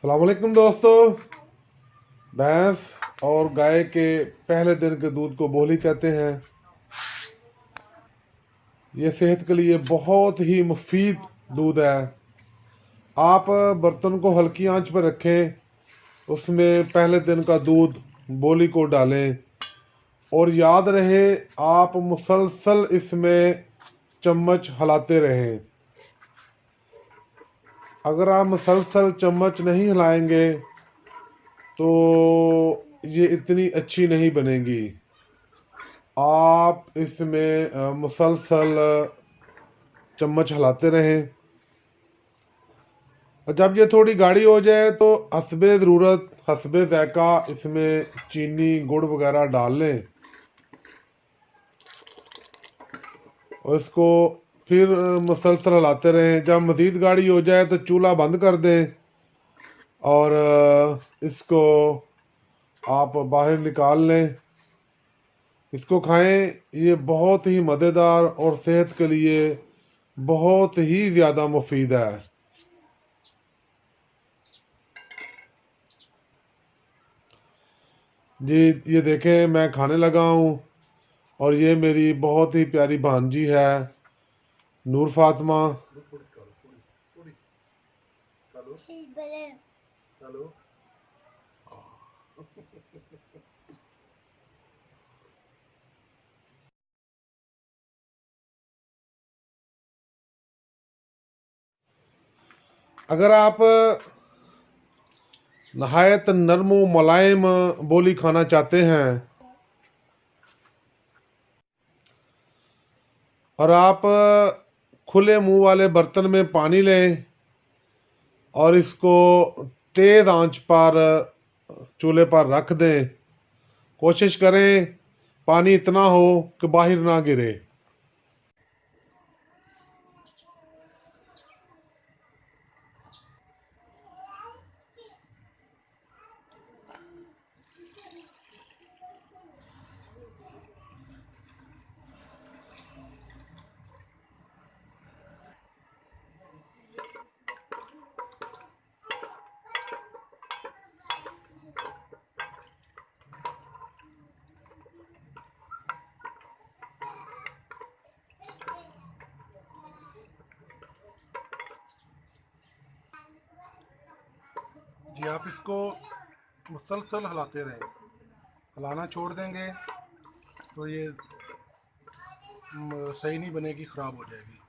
अस्सलाम वालेकुम दोस्तों। भैंस और गाय के पहले दिन के दूध को बोली कहते हैं। ये सेहत के लिए बहुत ही मुफीद दूध है। आप बर्तन को हल्की आंच पर रखें, उसमें पहले दिन का दूध बोली को डालें और याद रहे आप मुसलसल इसमें चम्मच हिलाते रहें। अगर आप मुसलसल चम्मच नहीं हिलाएंगे तो ये इतनी अच्छी नहीं बनेगी। आप इसमें मुसलसल चम्मच हिलाते रहें और जब ये थोड़ी गाढ़ी हो जाए तो हस्बे ज़रूरत हस्बे ज़ायक़ा इसमें चीनी गुड़ वगैरह डाल लें और इसको फिर मुसलसल हिलाते रहें। जब मज़ीद गाढ़ी हो जाए तो चूल्हा बंद कर दें और इसको आप बाहर निकाल लें। इसको खाएं, ये बहुत ही मज़ेदार और सेहत के लिए बहुत ही ज़्यादा मुफीद है। जी ये देखें, मैं खाने लगा हूँ और ये मेरी बहुत ही प्यारी भांजी है नूर फातिमा। अगर आप नहायत नरम व मुलायम बोली खाना चाहते हैं और आप खुले मुंह वाले बर्तन में पानी लें और इसको तेज़ आंच पर चूल्हे पर रख दें। कोशिश करें पानी इतना हो कि बाहर ना गिरे। जी आप इसको मुसलसल हिलाते रहें। हिलाना छोड़ देंगे तो ये सही नहीं बनेगी, ख़राब हो जाएगी।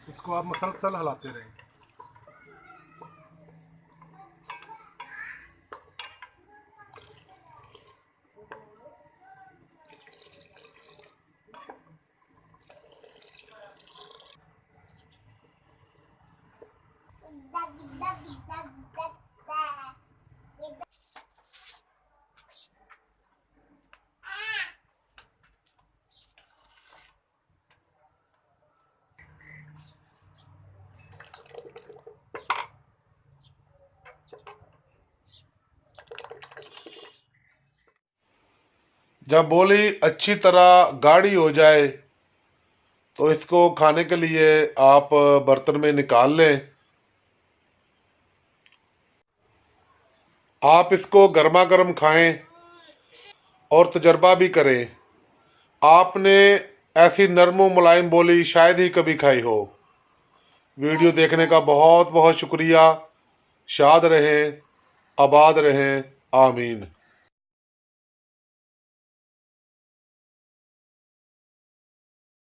इसको आप मुसलसल हिलाते रहें। जब बोली अच्छी तरह गाढ़ी हो जाए तो इसको खाने के लिए आप बर्तन में निकाल लें। आप इसको गर्मा गर्म खाएं और तजर्बा भी करें। आपने ऐसी नरम व मुलायम बोली शायद ही कभी खाई हो। वीडियो देखने का बहुत बहुत शुक्रिया। शाद रहें, आबाद रहें, आमीन।